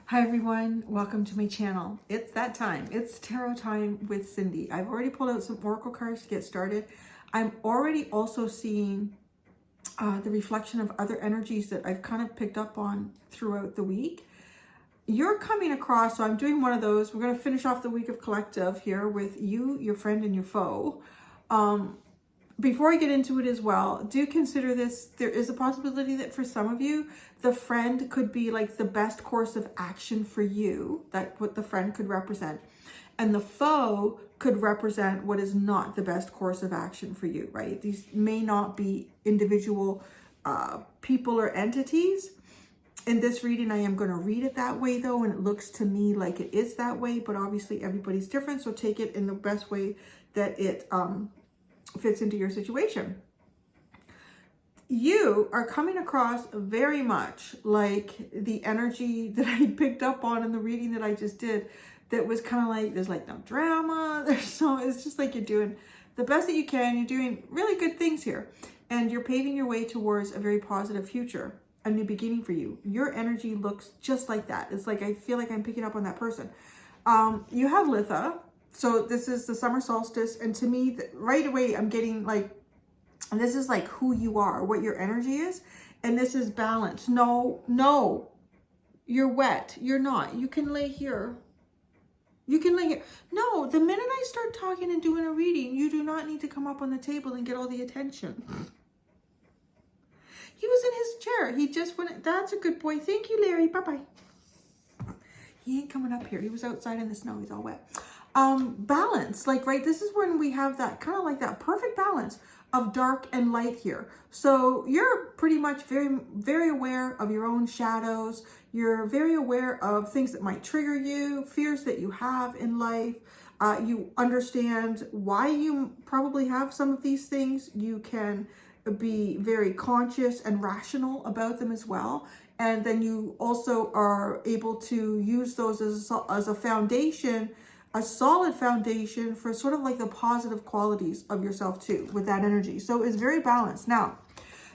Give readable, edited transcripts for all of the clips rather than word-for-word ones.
Hi everyone, welcome to my channel. It's that time. It's tarot time with Cindy. I've already pulled out some oracle cards to get started. I'm already also seeing the reflection of other energies that I've kind of picked up on throughout the week. You're coming across, so I'm doing one of those. We're going to finish off the week of collective here with you, your friend, and your foe. Before I get into it as well, do consider this. There is a possibility that for some of you, the friend could be like the best course of action for you. That's what the friend could represent. And the foe could represent what is not the best course of action for you, right? These may not be individual people or entities. In this reading, I am going to read it that way though, and it looks to me like it is that way, but obviously everybody's different, so take it in the best way that it fits into your situation. You are coming across very much like the energy that I picked up on in the reading that I just did, that was kind of like, there's like no drama, it's just like you're doing the best that you can, you're doing really good things here, and you're paving your way towards a very positive future, a new beginning for you. Your energy looks just like that. It's like, I feel like I'm picking up on that person. You have Litha. So this is the summer solstice, and to me, right away, I'm getting like, this is like who you are, what your energy is, and this is balance. No, you're wet. You're not. You can lay here. You can lay here. No, the minute I start talking and doing a reading, you do not need to come up on the table and get all the attention. He was in his chair. He just went. That's a good boy. Thank you, Larry. Bye-bye. He ain't coming up here. He was outside in the snow. He's all wet. Balance, like, right, this is when we have that kind of like that perfect balance of dark and light here. So you're pretty much very aware of your own shadows. You're very aware of things that might trigger you, fears that you have in life. You understand why you probably have some of these things. You can be very conscious and rational about them as well. And then you also are able to use those as a foundation, a solid foundation for sort of like the positive qualities of yourself too, with that energy. So it's very balanced. Now,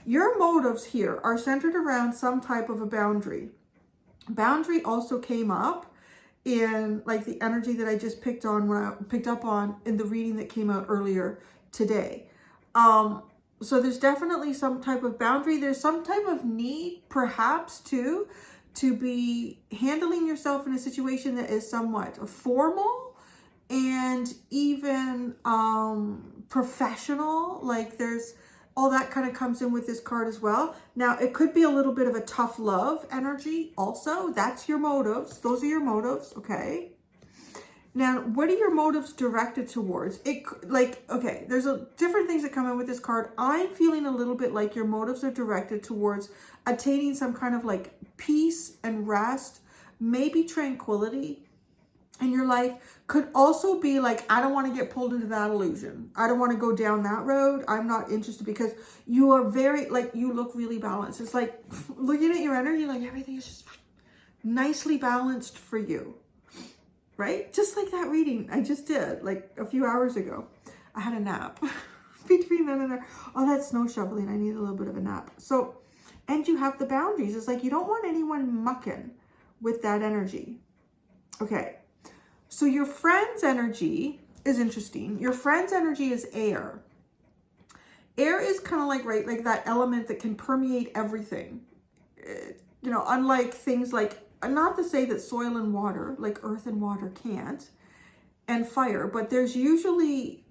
your motives here are centered around some type of a boundary. Boundary also came up in like the energy that I just picked up on in the reading that came out earlier today. So there's definitely some type of boundary. There's some type of need, perhaps, too, to be handling yourself in a situation that is somewhat formal and even professional. Like there's all that kind of comes in with this card as well. Now, it could be a little bit of a tough love energy also. That's your motives. Those are your motives, okay? Now, what are your motives directed towards? Okay, there's different things that come in with this card. I'm feeling a little bit like your motives are directed towards attaining some kind of like peace and rest, maybe tranquility in your life. Could also be like, I don't want to get pulled into that illusion. I don't want to go down that road. I'm not interested, because you are very, like, you look really balanced. It's like, looking at your energy, like everything is just nicely balanced for you. Right? Just like that reading I just did like a few hours ago. I had a nap between then and there. Oh, that's snow shoveling. I need a little bit of a nap. So, and you have the boundaries. It's like you don't want anyone mucking with that energy. Okay. So your friend's energy is interesting. Your friend's energy is air. Air is kind of like, right, like that element that can permeate everything. You know, unlike things like, not to say that soil and water, like earth and water, can't, and fire, but there's usually,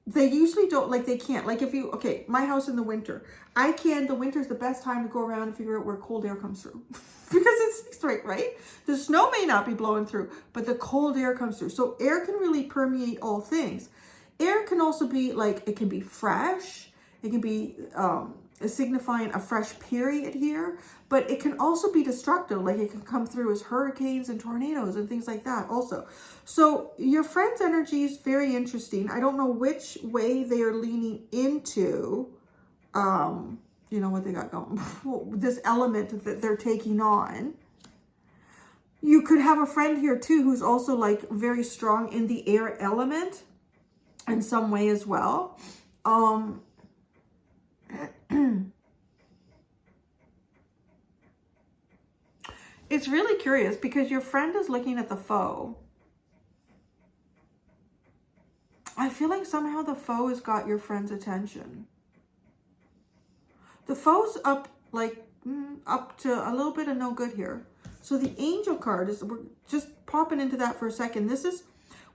they usually don't, like they can't. Like if you, okay, my house in the winter, the winter's the best time to go around and figure out where cold air comes through. Because it's straight, right? The snow may not be blowing through, but the cold air comes through. So air can really permeate all things. Air can also be like, it can be fresh. It can be signifying a fresh period here, but it can also be destructive. Like it can come through as hurricanes and tornadoes and things like that also. So your friend's energy is very interesting. I don't know which way they are leaning into, you know, what they got going, this element that they're taking on. You could have a friend here too who's also like very strong in the air element in some way as well. It's really curious because your friend is looking at the foe. I feel like somehow the foe has got your friend's attention. The foe's up like up to a little bit of no good here. So the angel card is, we're just popping into that for a second. This is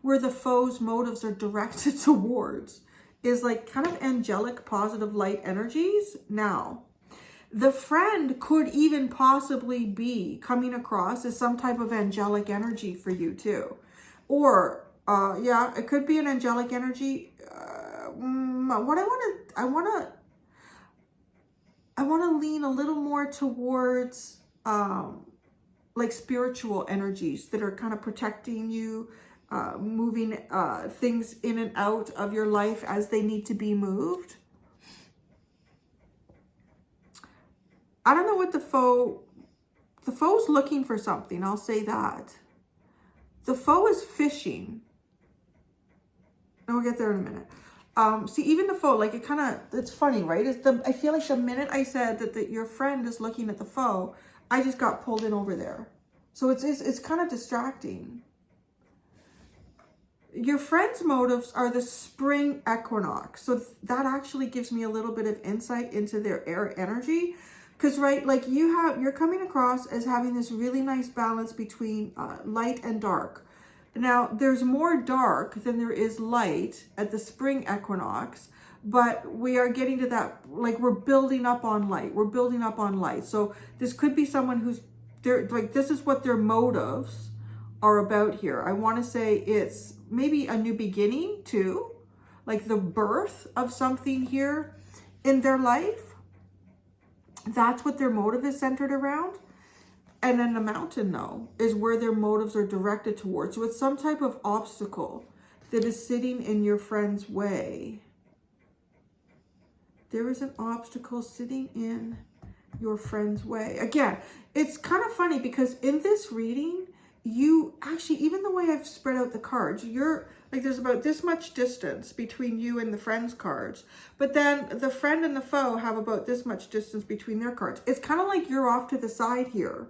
where the foe's motives are directed towards, is like kind of angelic, positive light energies. Now, the friend could even possibly be coming across as some type of angelic energy for you too. Or, yeah, it could be an angelic energy. What I want to lean a little more towards like spiritual energies that are kind of protecting you, moving things in and out of your life as they need to be moved. I don't know what the foe's looking for something. I'll say that. The foe is fishing. And we'll get there in a minute. See, even the foe, like it's funny, right? I feel like the minute I said that your friend is looking at the foe, I just got pulled in over there. So it's kind of distracting. Your friend's motives are the spring equinox. So that actually gives me a little bit of insight into their air energy. Because, right, like you're coming across as having this really nice balance between light and dark. Now, there's more dark than there is light at the spring equinox, but we are getting to that, like we're building up on light. We're building up on light. So this could be someone who's, like, this is what their motives are about here. I want to say it's maybe a new beginning too, like the birth of something here in their life. That's what their motive is centered around. And then the mountain, though, is where their motives are directed towards. So it's some type of obstacle that is sitting in your friend's way. There is an obstacle sitting in your friend's way. Again, it's kind of funny because in this reading, you actually, even the way I've spread out the cards, you're like, there's about this much distance between you and the friend's cards, but then the friend and the foe have about this much distance between their cards. It's kind of like you're off to the side here,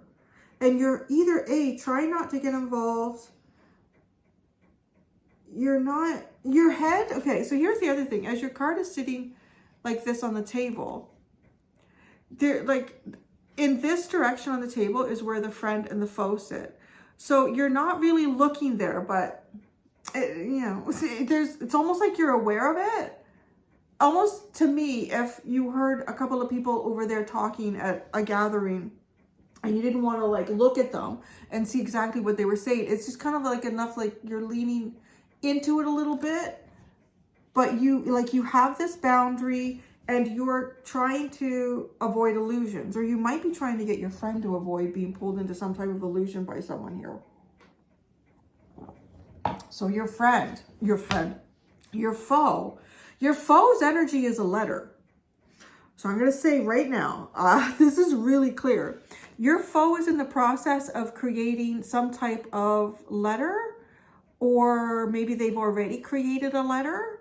and you're either trying not to get involved. You're not, your head, okay, so here's the other thing. As your card is sitting like this on the table, there, like in this direction on the table is where the friend and the foe sit. So you're not really looking there, but you know, it's almost like you're aware of it. Almost to me, if you heard a couple of people over there talking at a gathering and you didn't want to like look at them and see exactly what they were saying, it's just kind of like enough, like you're leaning into it a little bit, but you have this boundary and you're trying to avoid illusions, or you might be trying to get your friend to avoid being pulled into some type of illusion by someone here. So your foe's energy is a letter. So I'm going to say right now, this is really clear. Your foe is in the process of creating some type of letter, or maybe they've already created a letter.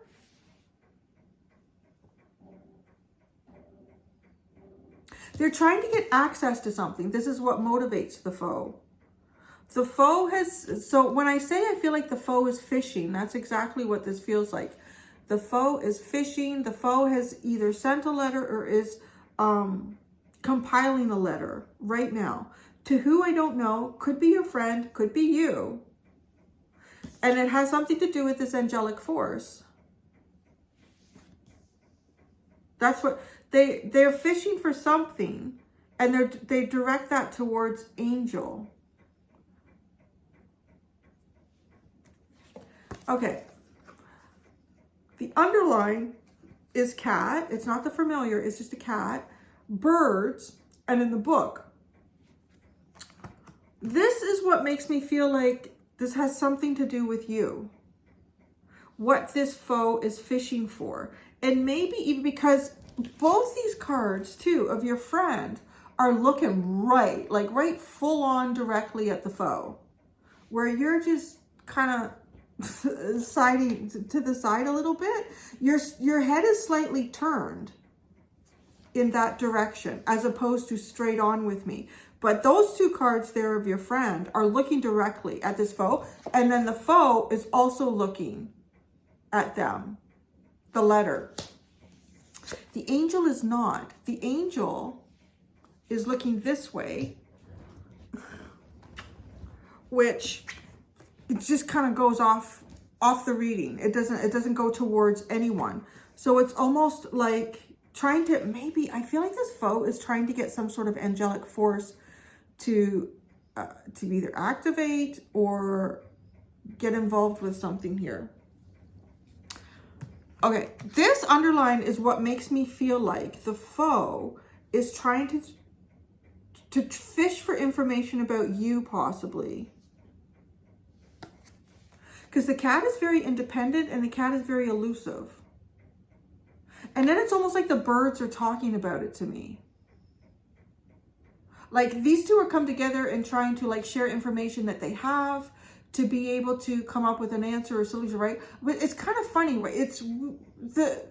They're trying to get access to something. This is what motivates the foe. The foe has, so when I say I feel like the foe is fishing, that's exactly what this feels like. The foe is fishing. The foe has either sent a letter or is compiling a letter right now. To who, I don't know. Could be your friend, could be you. And it has something to do with this angelic force. That's what, they're fishing for something, and they direct that towards angel. Okay. The underline is cat. It's not the familiar, it's just a cat. Birds, and in the book. This is what makes me feel like this has something to do with you. What this foe is fishing for. And maybe even because both these cards, too, of your friend are looking right, like right full on directly at the foe. Where you're just kind of siding to the side a little bit. Your head is slightly turned in that direction as opposed to straight on with me. But those two cards there of your friend are looking directly at this foe. And then the foe is also looking at them. The letter. The angel is not. The angel is looking this way. Which it just kind of goes off the reading. It doesn't go towards anyone. So it's almost like trying to, maybe, I feel like this foe is trying to get some sort of angelic force to either activate or get involved with something here. Okay, this underline is what makes me feel like the foe is trying to fish for information about you, possibly. Because the cat is very independent and the cat is very elusive. And then it's almost like the birds are talking about it to me. Like these two are come together and trying to like share information that they have to be able to come up with an answer or solution, right? But it's kind of funny, right? It's the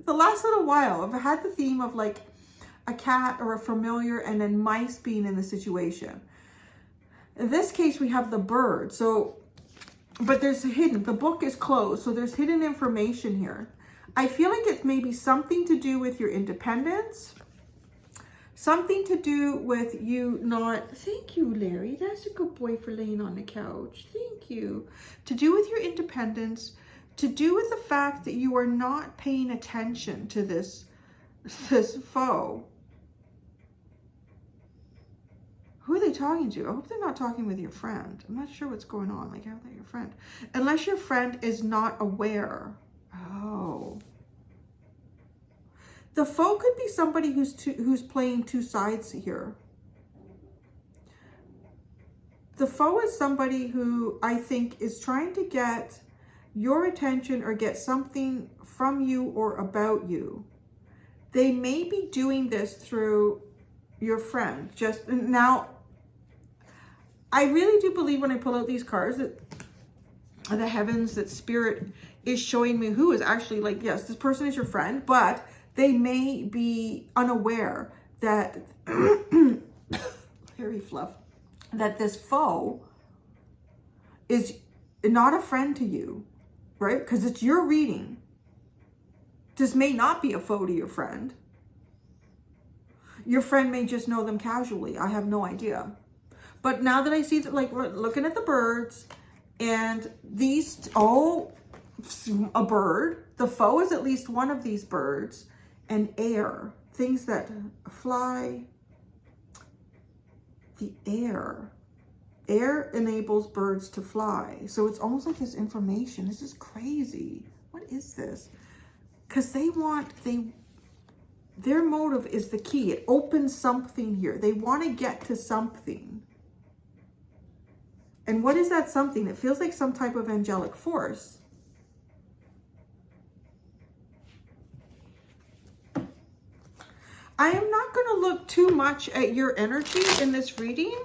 last little while I've had the theme of like a cat or a familiar and then mice being in the situation. In this case, we have the bird. So, but there's hidden, the book is closed. So there's hidden information here. I feel like it's maybe something to do with your independence. Something to do with you not, thank you, Larry. That's a good boy for laying on the couch. Thank you. To do with your independence, to do with the fact that you are not paying attention to this foe. Who are they talking to? I hope they're not talking with your friend. I'm not sure what's going on. Like, how about your friend? Unless your friend is not aware. Oh. The foe could be somebody who's playing two sides here. The foe is somebody who I think is trying to get your attention or get something from you or about you. They may be doing this through your friend. Just now, I really do believe when I pull out these cards that the heavens, that spirit is showing me who is actually like, yes, this person is your friend, but they may be unaware that, hairy fluff, that this foe is not a friend to you, right? Because it's your reading. This may not be a foe to your friend. Your friend may just know them casually. I have no idea. But now that I see that, like, we're looking at the birds and these, oh, a bird. The foe is at least one of these birds. And air, things that fly. The air. Air enables birds to fly. So it's almost like this information. This is crazy. What is this? Because their motive is the key. It opens something here. They want to get to something. And what is that something? It feels like some type of angelic force. I am not going to look too much at your energy in this reading.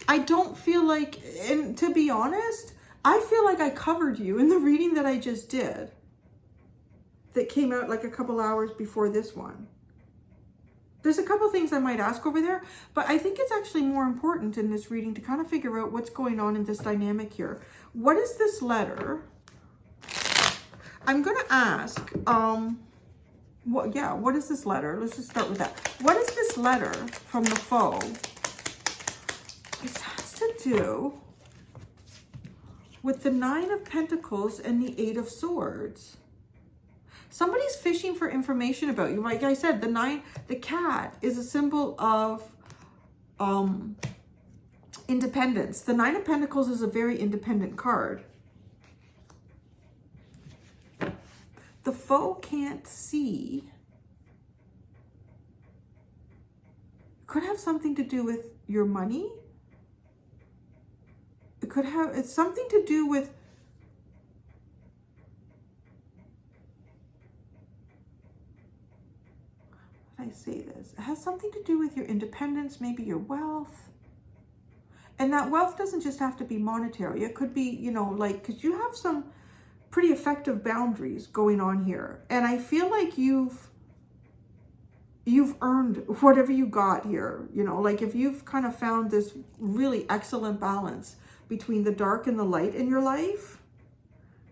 I don't feel like, and to be honest, I feel like I covered you in the reading that I just did. That came out like a couple hours before this one. There's a couple things I might ask over there, but I think it's actually more important in this reading to kind of figure out what's going on in this dynamic here. What is this letter? I'm going to ask, what is this letter? Let's just start with that. What is this letter from the foe? It has to do with the 9 of Pentacles and the 8 of Swords. Somebody's fishing for information about you. Like I said, the cat is a symbol of independence. The 9 of Pentacles is a very independent card. The foe can't see. Could have something to do with your money. It could have, it's something to do with I say this? It has something to do with your independence, maybe your wealth. And that wealth doesn't just have to be monetary. It could be, you know, like, because you have some pretty effective boundaries going on here. And I feel like you've you've earned whatever you got here. You know, like if you've kind of found this really excellent balance between the dark and the light in your life,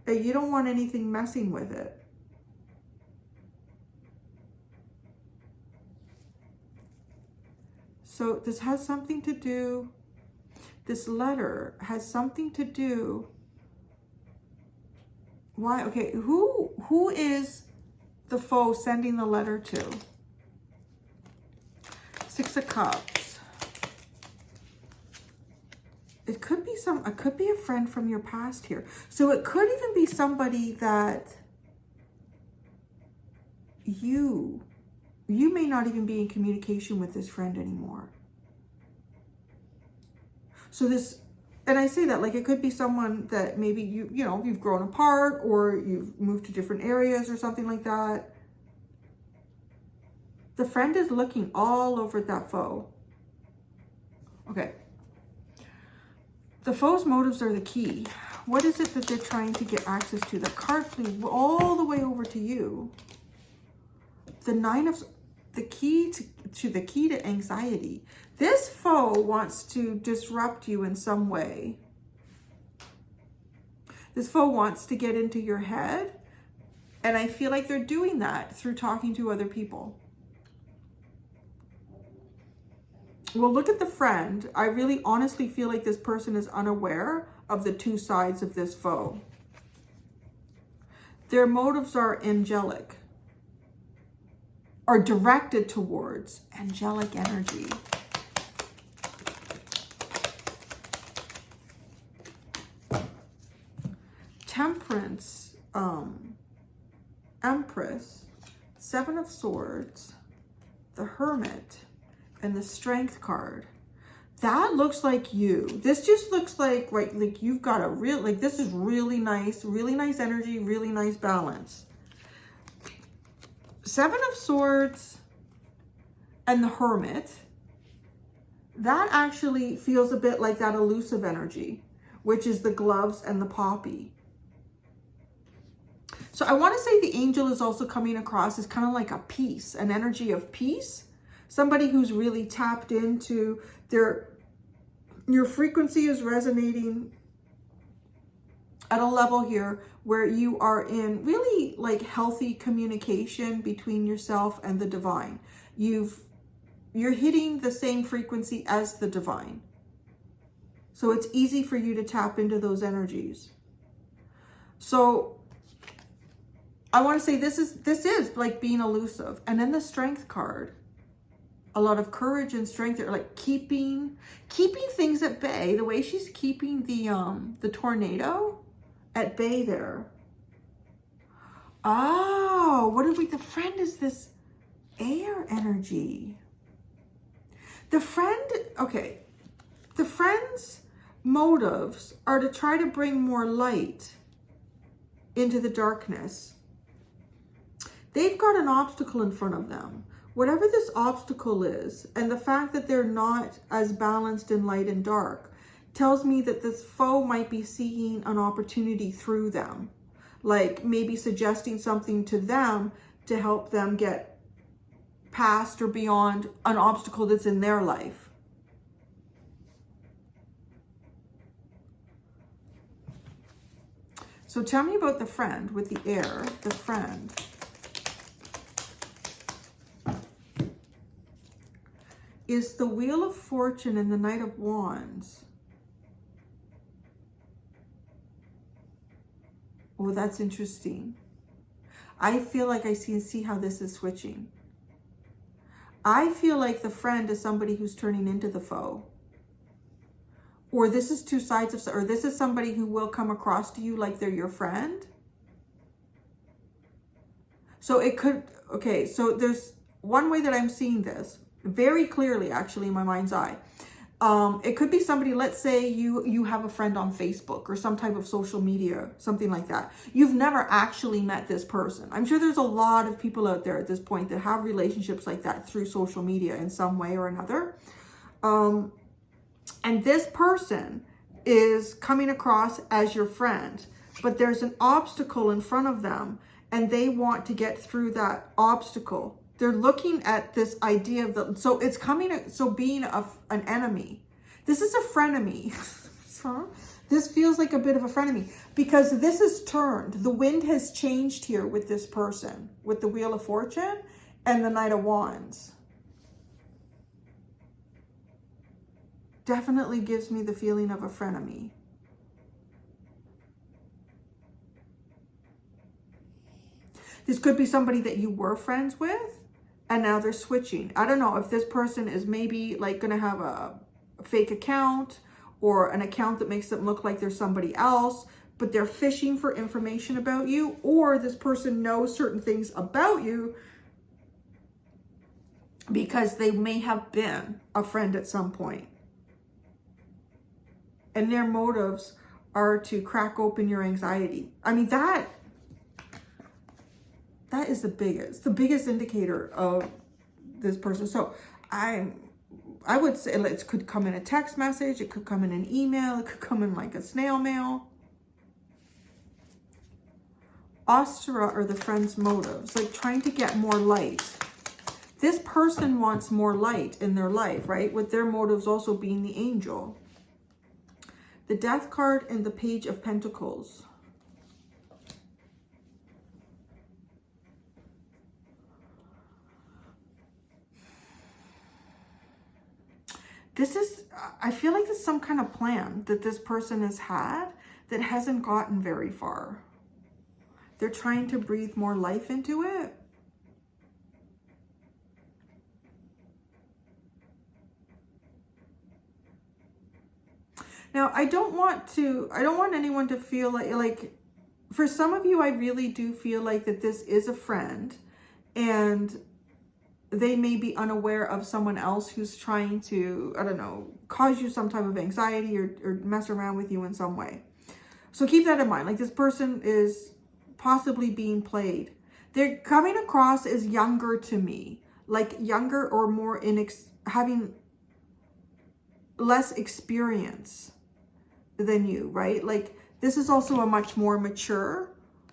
you don't want anything messing with it. So this has something to do, this letter has something to do. Why? Okay, who is the foe sending the letter to? Six of Cups. It could be a friend from your past here. So it could even be somebody that you may not even be in communication with this friend anymore. So this, and I say that like it could be someone that maybe you know, you've grown apart or you've moved to different areas or something like that. The friend is looking all over that foe. Okay. The foe's motives are the key. What is it that they're trying to get access to? The card flew all the way over to you. The Nine of, the key to anxiety. This foe wants to disrupt you in some way. This foe wants to get into your head. And I feel like they're doing that through talking to other people. Well, look at the friend. I really honestly feel like this person is unaware of the two sides of this foe. Their motives are angelic, are directed towards angelic energy. Temperance, Empress, Seven of Swords, the Hermit, and the Strength card. That looks like you. This just looks like, right, like you've got a real, like this is really nice energy, really nice balance. Seven of Swords and the Hermit, that actually feels a bit like that elusive energy, which is the gloves and the poppy. So I want to say the angel is also coming across as kind of like a peace, an energy of peace. Somebody who's really tapped into your frequency is resonating at a level here where you are in really like healthy communication between yourself and the divine. You're hitting the same frequency as the divine. So it's easy for you to tap into those energies. So I want to say this is like being elusive. And then the Strength card. A lot of courage and strength, are like keeping things at bay. The way she's keeping the tornado at bay there. Oh, what did we? The friend is this air energy. The friend, okay. The friend's motives are to try to bring more light into the darkness. They've got an obstacle in front of them. Whatever this obstacle is, and the fact that they're not as balanced in light and dark, tells me that this foe might be seeing an opportunity through them. Like maybe suggesting something to them to help them get past or beyond an obstacle that's in their life. So tell me about the friend with the air, the friend. Is the Wheel of Fortune and the Knight of Wands. Oh, that's interesting. I feel like I see how this is switching. I feel like the friend is somebody who's turning into the foe. Or this is two sides of, or this is somebody who will come across to you like they're your friend. So it could, okay, so there's one way that I'm seeing this. Very clearly, actually, in my mind's eye. It could be somebody, let's say you have a friend on Facebook or some type of social media, something like that. You've never actually met this person. I'm sure there's a lot of people out there at this point that have relationships like that through social media in some way or another. And this person is coming across as your friend, but there's an obstacle in front of them and they want to get through that obstacle They're looking at this idea of the, so it's coming, so being an enemy. This is a frenemy. This feels like a bit of a frenemy because this is turned. The wind has changed here with this person, with the Wheel of Fortune and the Knight of Wands. Definitely gives me the feeling of a frenemy. This could be somebody that you were friends with and now they're switching. I don't know if this person is maybe like going to have a fake account or an account that makes them look like they're somebody else, but they're fishing for information about you, or this person knows certain things about you because they may have been a friend at some point. And their motives are to crack open your anxiety. I mean, that is the biggest indicator of this person. So I would say it could come in a text message, it could come in an email, it could come in like a snail mail. Ostera are the friend's motives, like trying to get more light. This person wants more light in their life, right? With their motives also being the Angel. The Death card and the Page of Pentacles. This is, I feel like there's some kind of plan that this person has had that hasn't gotten very far. They're trying to breathe more life into it. Now, I don't want anyone to feel like, for some of you, I really do feel like that this is a friend and they may be unaware of someone else who's trying to, I don't know, cause you some type of anxiety or mess around with you in some way. So keep that in mind. Like, this person is possibly being played. They're coming across as younger to me, like younger or more having less experience than you, right? Like, this is also a much more mature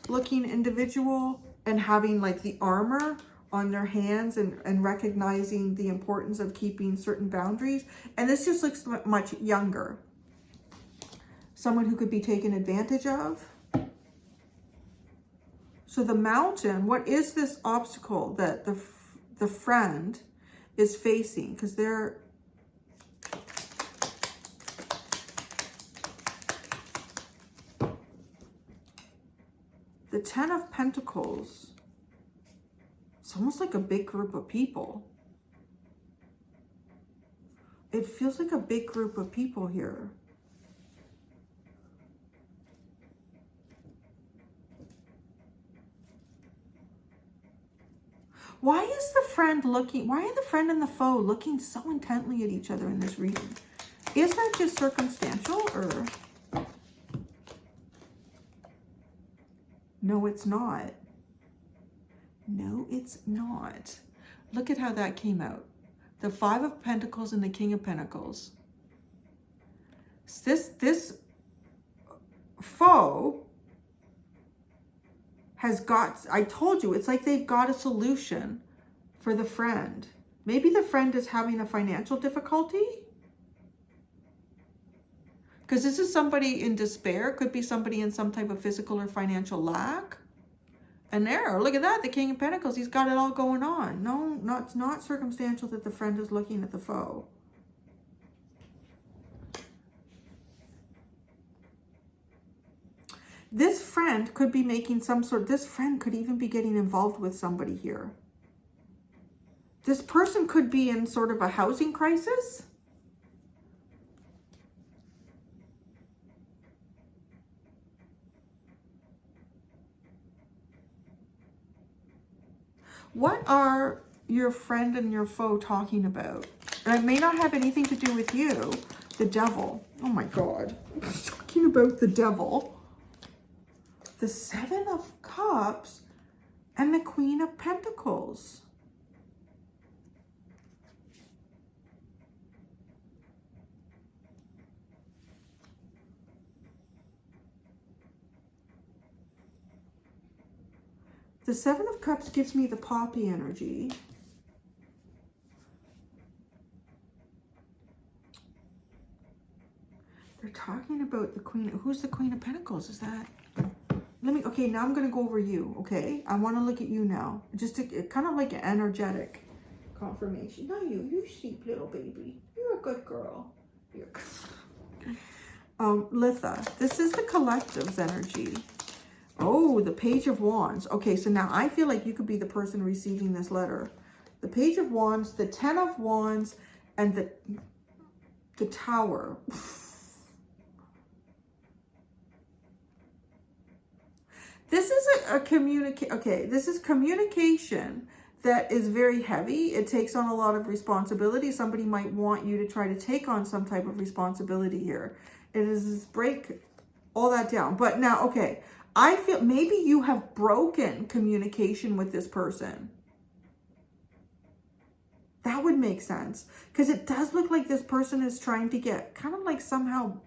looking individual and having like the armor on their hands and recognizing the importance of keeping certain boundaries. And this just looks much younger. Someone who could be taken advantage of. So the Mountain, what is this obstacle that the friend is facing? Because they're... The Ten of Pentacles. It's almost like a big group of people. It feels like a big group of people here. Why is the friend looking, why are the friend and the foe looking so intently at each other in this reading? Is that just circumstantial or? No, it's not. No, it's not. Look at how that came out. The Five of Pentacles and the King of Pentacles. This foe has got, I told you, it's like they've got a solution for the friend. Maybe the friend is having a financial difficulty. Because this is somebody in despair. Could be somebody in some type of physical or financial lack. And there, look at that, the King of Pentacles, he's got it all going on. No, it's not circumstantial that the friend is looking at the foe. This friend could be making some sort, this friend could even be getting involved with somebody here. This person could be in sort of a housing crisis. What are your friend and your foe talking about? And it may not have anything to do with you. The Devil. Oh my God. I'm talking about the Devil. The Seven of Cups and the Queen of Pentacles. The Seven of Cups gives me the poppy energy. They're talking about the Queen. Who's the Queen of Pentacles? Is that... Okay, now I'm going to go over you, okay? I want to look at you now. Just kind of like an energetic confirmation. No, you sheep little baby. You're a good girl. You're good. Litha, this is the collective's energy. Oh, the Page of Wands. Okay, so now I feel like you could be the person receiving this letter. The Page of Wands, the Ten of Wands, and the Tower. This is this is communication that is very heavy. It takes on a lot of responsibility. Somebody might want you to try to take on some type of responsibility here. It is break all that down. But now, okay, I feel maybe you have broken communication with this person. That would make sense, because it does look like this person is trying to get kind of like somehow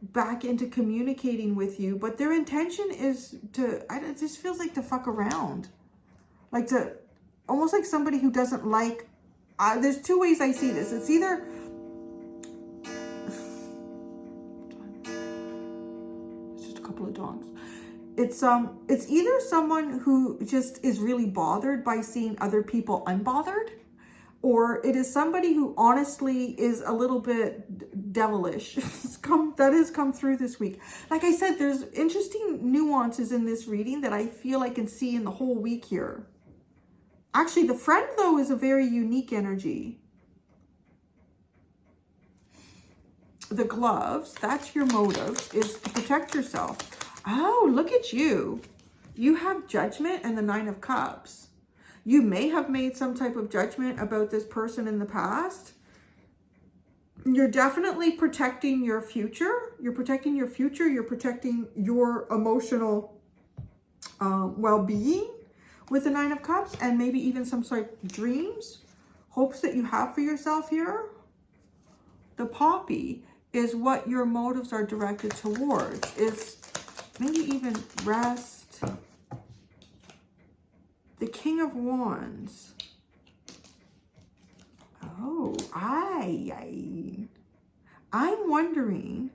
back into communicating with you, but their intention is to, it just feels like to fuck around, like to, almost like somebody who doesn't like, there's two ways I see this. It's either, it's just a couple of dogs. It's either someone who just is really bothered by seeing other people unbothered, or it is somebody who honestly is a little bit devilish. That has come through this week. Like I said, there's interesting nuances in this reading that I feel I can see in the whole week here. Actually, the friend, though, is a very unique energy. The gloves, that's your motive, is to protect yourself. Oh, look at you. You have Judgment and the Nine of Cups. You may have made some type of judgment about this person in the past. You're definitely protecting your future. You're protecting your future. You're protecting your emotional well-being with the Nine of Cups, and maybe even some sort of dreams, hopes that you have for yourself here. The Poppy is what your motives are directed towards, is maybe even rest. The King of Wands. Oh, I'm wondering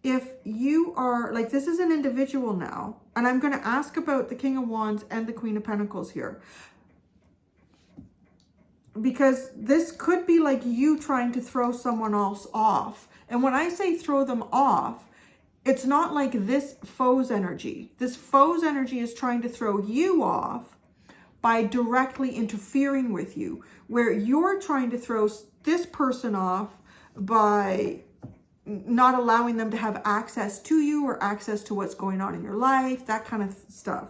if you are, like, this is an individual now, and I'm going to ask about the King of Wands and the Queen of Pentacles here, because this could be like you trying to throw someone else off. And when I say throw them off, it's not like this foe's energy. This foe's energy is trying to throw you off by directly interfering with you, where you're trying to throw this person off by not allowing them to have access to you or access to what's going on in your life, that kind of stuff.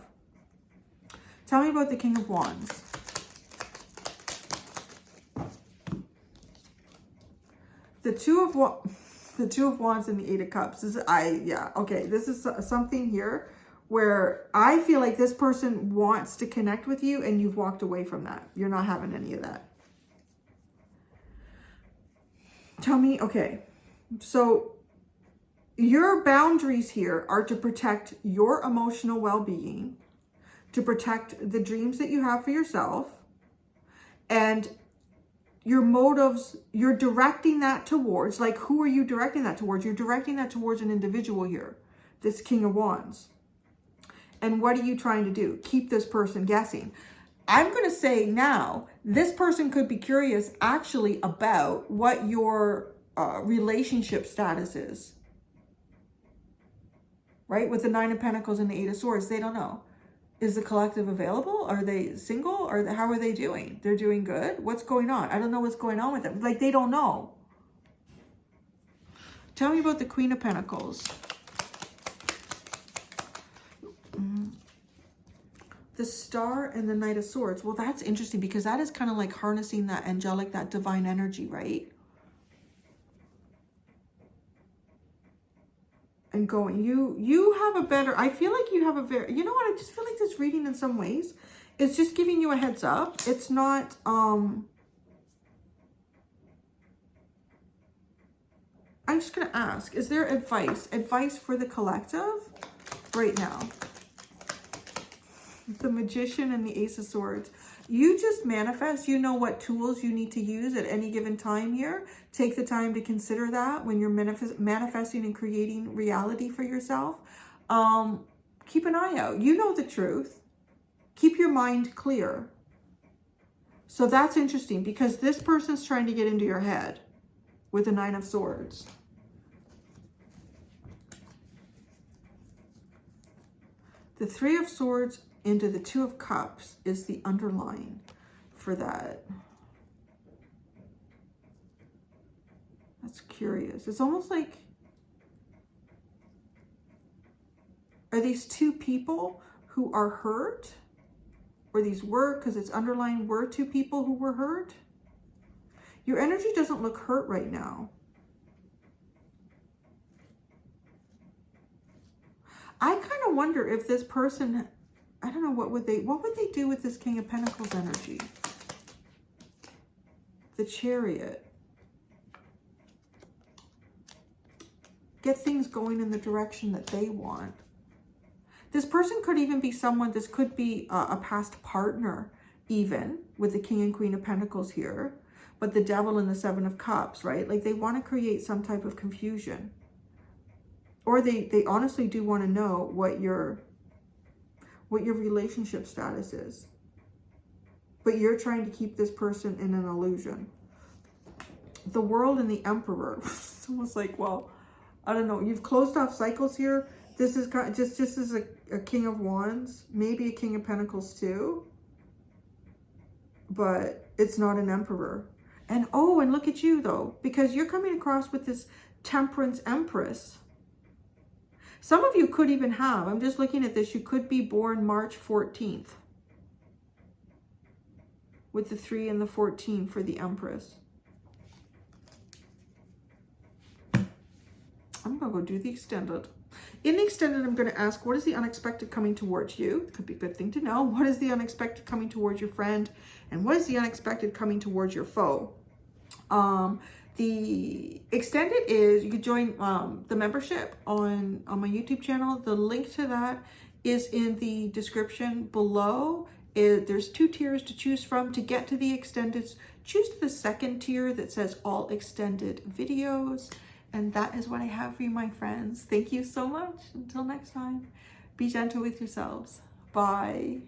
Tell me about the King of Wands. The Two of Wands and the Eight of Cups. This is something here where I feel like this person wants to connect with you and you've walked away from that. You're not having any of that. Tell me, okay, so your boundaries here are to protect your emotional well-being, to protect the dreams that you have for yourself, and your motives, you're directing that towards, like, who are you directing that towards? You're directing that towards an individual here, this King of Wands. And what are you trying to do? Keep this person guessing. I'm going to say now, this person could be curious actually about what your relationship status is. Right? With the Nine of Pentacles and the Eight of Swords, they don't know. Is the collective available? Are they single? Or how are they doing? They're doing good? What's going on? I don't know what's going on with them. Like, they don't know. Tell me about the Queen of Pentacles. The Star and the Knight of Swords. Well, that's interesting because that is kind of like harnessing that angelic, that divine energy, right? And going, you have a better, I feel like you have a very, you know what, I just feel like this reading in some ways is just giving you a heads up. It's not, I'm just going to ask, is there advice for the collective right now? The Magician and the Ace of Swords. You just manifest. You know what tools you need to use at any given time here. Take the time to consider that when you're manifesting and creating reality for yourself. Keep an eye out. You know the truth. Keep your mind clear. So that's interesting because this person's trying to get into your head with the Nine of Swords. The Three of Swords into the Two of Cups is the underline for that. That's curious. It's almost like, are these two people who are hurt? Or these were, because it's underlined, were two people who were hurt? Your energy doesn't look hurt right now. I kind of wonder if this person, I don't know, what would they do with this King of Pentacles energy? The Chariot. Get things going in the direction that they want. This person could even be someone, this could be a past partner even, with the King and Queen of Pentacles here, but the Devil and the Seven of Cups, right? Like they want to create some type of confusion. Or they honestly do want to know what your relationship status is. But you're trying to keep this person in an illusion. The World and the Emperor. It's almost like, well, I don't know. You've closed off cycles here. This is kind of just as a King of Wands, maybe a King of Pentacles too. But it's not an Emperor. And oh, and look at you though, because you're coming across with this Temperance Empress. Some of you could even have, I'm just looking at this, you could be born March 14th. With the 3 and the 14 for the Empress. I'm going to go do the extended. In the extended, I'm going to ask, what is the unexpected coming towards you? Could be a good thing to know. What is the unexpected coming towards your friend? And what is the unexpected coming towards your foe? The extended is, you could join the membership on my YouTube channel. The link to that is in the description below. There's 2 tiers to choose from. To get to the extended, choose the second tier that says all extended videos. And that is what I have for you, my friends. Thank you so much. Until next time, be gentle with yourselves. Bye.